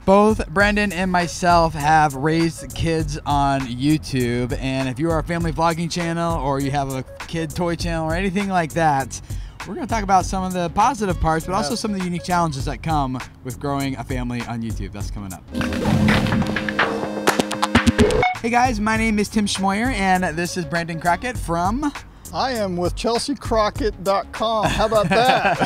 Both Brendan and myself have raised kids on YouTube, and if you are a family vlogging channel or you have a kid toy channel or anything like that, we're going to talk about some of the positive parts, but also some of the unique challenges that come with growing a family on YouTube. That's coming up. Hey guys, my name is Tim Schmoyer, and this is Brendan Crockett from... I am with ChelseaCrockett.com. How about that?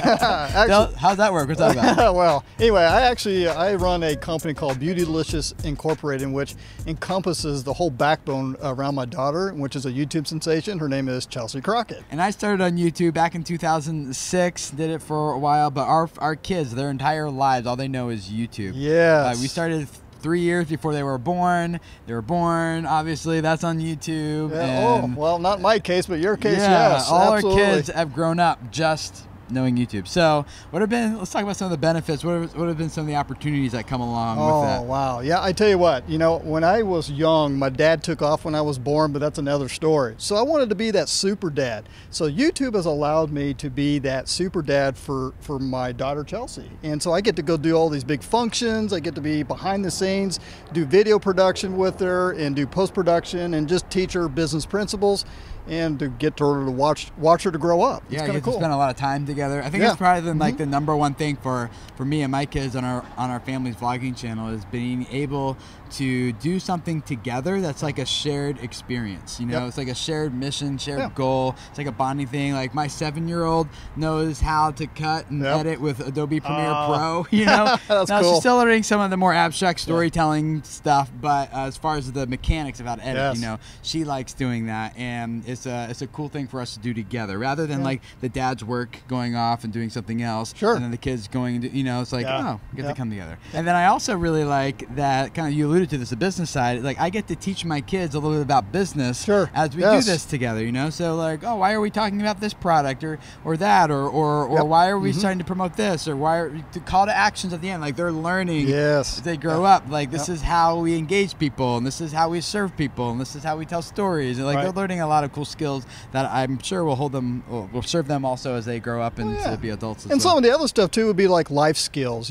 Actually, how's that work? What's that about? Well, anyway, I run a company called Beautylicious Incorporated, which encompasses the whole backbone around my daughter, which is a YouTube sensation. Her name is Chelsea Crockett. And I started on YouTube back in 2006, did it for a while, but our kids, their entire lives, all they know is YouTube. Yes. We started 3 years before they were born. They were born, obviously, that's on YouTube. Yeah, and well, not my case, but your case, yeah, yes. All absolutely. our kids have grown up just knowing YouTube. So let's talk about some of the benefits. What have been some of the opportunities that come along with that? Oh, wow. Yeah, I tell you what, when I was young, my dad took off when I was born, but that's another story. So I wanted to be that super dad. So YouTube has allowed me to be that super dad for my daughter, Chelsea. And so I get to go do all these big functions. I get to be behind the scenes, do video production with her and do post-production and just teach her business principles and to get her to watch her to grow up. Yeah, it's you get cool. to spend a lot of time together. I think that's probably like the number one thing for me and my kids on our family's vlogging channel is being able to do something together that's like a shared experience. It's like a shared mission, shared goal. It's like a bonding thing. Like my 7-year-old knows how to cut and edit with Adobe Premiere Pro. That's now cool. she's still learning some of the more abstract storytelling stuff, but as far as the mechanics of how to edit, she likes doing that, and it's a cool thing for us to do together, rather than like the dad's work going off and doing something else, and then the kids going to, it's like, we get to come together. And then I also really like that, kind of, you alluded to this, the business side, like I get to teach my kids a little bit about business as we do this together, so like, oh, why are we talking about this product or that, or why are we starting to promote this, or why are the call to actions at the end, like they're learning as they grow up, like this is how we engage people, and this is how we serve people, and this is how we tell stories, and like they're learning a lot of cool skills that I'm sure will serve them also as they grow up and to be adults as well. Some of the other stuff too would be like life skills,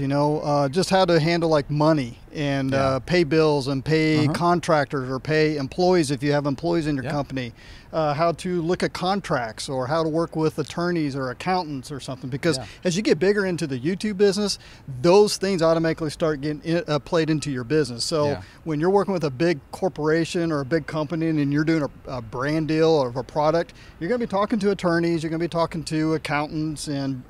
just how to handle like money and pay bills and pay contractors or pay employees if you have employees in your company, how to look at contracts or how to work with attorneys or accountants or something, because as you get bigger into the YouTube business, those things automatically start getting played into your business. So when you're working with a big corporation or a big company and you're doing a brand deal or a product, you're going to be talking to attorneys, you're going to be talking to accountants and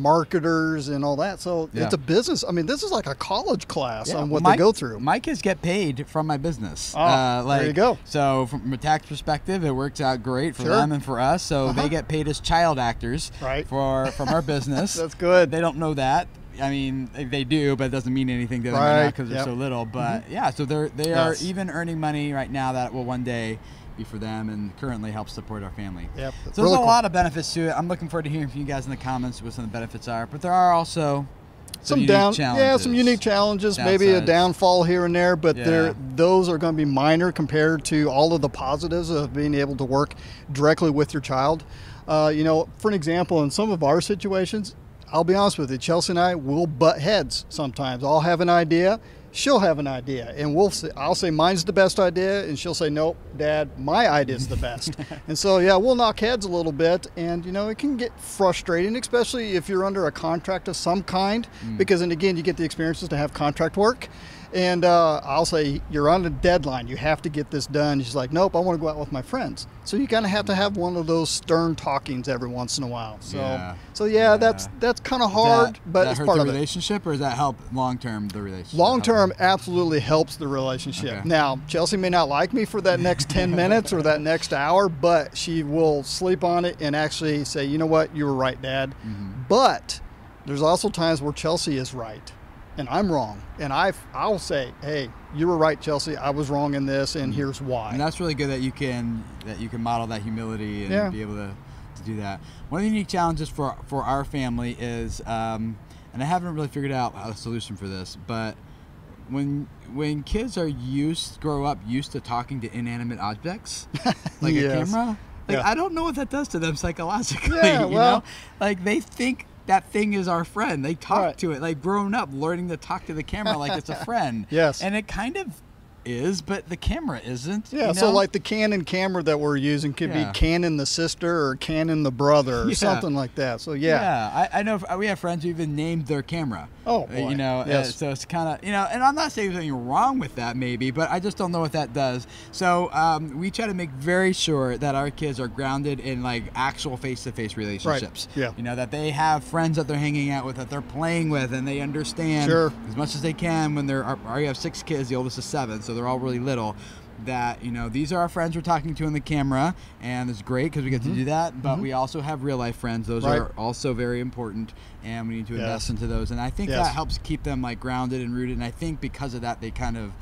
marketers and all that. So it's a business. I mean, this is like a college class on what they go through. My kids get paid from my business. There you go. So from a tax perspective, it works out great for them and for us. So they get paid as child actors from our business. That's good. They don't know that. I mean, they do, but it doesn't mean anything to them because they're so little. But so they are even earning money right now that will one day be for them and currently help support our family. So there's really a lot of benefits to it. I'm looking forward to hearing from you guys in the comments what some of the benefits are, but there are also some unique challenges. Some unique challenges, maybe a downfall here and there, but those are going to be minor compared to all of the positives of being able to work directly with your child. For an example, in some of our situations, I'll be honest with you, Chelsea and I will butt heads sometimes. I'll have an idea, she'll have an idea, and I'll say mine's the best idea, and she'll say, nope, Dad, my idea's the best. And so we'll knock heads a little bit, and it can get frustrating, especially if you're under a contract of some kind, because then again, you get the experiences to have contract work. And I'll say, you're on a deadline, you have to get this done. She's like, nope, I want to go out with my friends. So you kind of have to have one of those stern talkings every once in a while. So that's kind of hard, but it's part of the relationship, or does that help long-term the relationship? Long-term absolutely helps the relationship. Now, Chelsea may not like me for that next 10 minutes or that next hour, but she will sleep on it and actually say, you know what, you were right, Dad. But there's also times where Chelsea is right and I'm wrong, and I'll say, hey, you were right, Chelsea, I was wrong in this, and here's why. And that's really good that you can model that humility and be able to do that. One of the unique challenges for our family is, and I haven't really figured out a solution for this, but when kids grow up used to talking to inanimate objects, like a camera, I don't know what that does to them psychologically. Yeah, you know, like they think that thing is our friend. They talk to it, like grown up, learning to talk to the camera like it's a friend. Yes. And it kind of is, but the camera isn't. Yeah, so like the Canon camera that we're using could be Canon the sister or Canon the brother or something like that. So I know we have friends who even named their camera. Oh boy. You know, so it's kind of, you know, and I'm not saying there's anything wrong with that maybe, but I just don't know what that does. So we try to make very sure that our kids are grounded in like actual face-to-face relationships. Right. Yeah. You know, that they have friends that they're hanging out with, that they're playing with, and they understand as much as they can when they're, we have 6 kids, the oldest is 7, so they're all really little, that, you know, these are our friends we're talking to in the camera, and it's great because we get to do that, but we also have real life friends. Those are also very important, and we need to invest into those, and I think that helps keep them like grounded and rooted, and I think because of that they can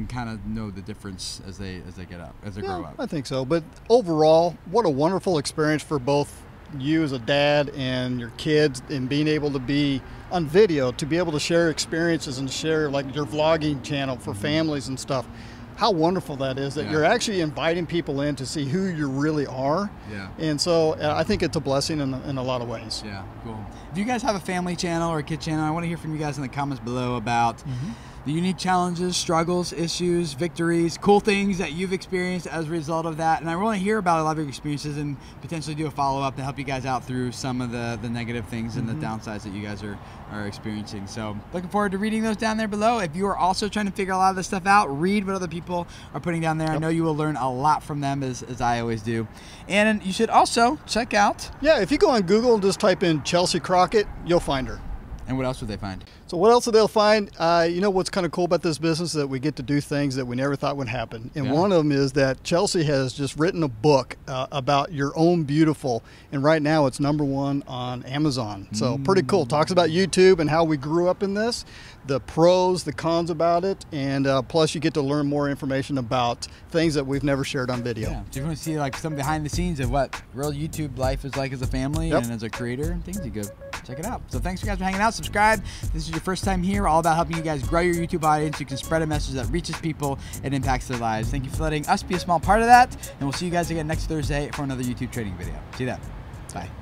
kind of know the difference as they grow up. I think so. But overall, what a wonderful experience for both you as a dad and your kids, and being able to be on video, to be able to share experiences and share like your vlogging channel for families and stuff. How wonderful that is, that you're actually inviting people in to see who you really are. Yeah. And so I think it's a blessing in a lot of ways. Yeah, cool. If you guys have a family channel or a kid channel, I want to hear from you guys in the comments below about the unique challenges, struggles, issues, victories, cool things that you've experienced as a result of that. And I want to hear about a lot of your experiences and potentially do a follow-up to help you guys out through some of the negative things and the downsides that you guys are experiencing. So looking forward to reading those down there below. If you are also trying to figure a lot of this stuff out, read what other people are putting down there. I know you will learn a lot from them, as I always do. And you should also check out... Yeah, if you go on Google and just type in Chelsea Crockett, you'll find her. And what else would they find? So what else would they find? You know what's kind of cool about this business is that we get to do things that we never thought would happen. And one of them is that Chelsea has just written a book about your own beautiful. And right now it's #1 on Amazon. So pretty cool. Talks about YouTube and how we grew up in this, the pros, the cons about it. And plus you get to learn more information about things that we've never shared on video. Yeah. So if you want to see like some behind the scenes of what real YouTube life is like as a family and as a creator and things, you go check it out. So thanks you guys for hanging out. Subscribe. If this is your first time here, all about helping you guys grow your YouTube audience. You can spread a message that reaches people and impacts their lives. Thank you for letting us be a small part of that. And we'll see you guys again next Thursday for another YouTube training video. See you then. Bye.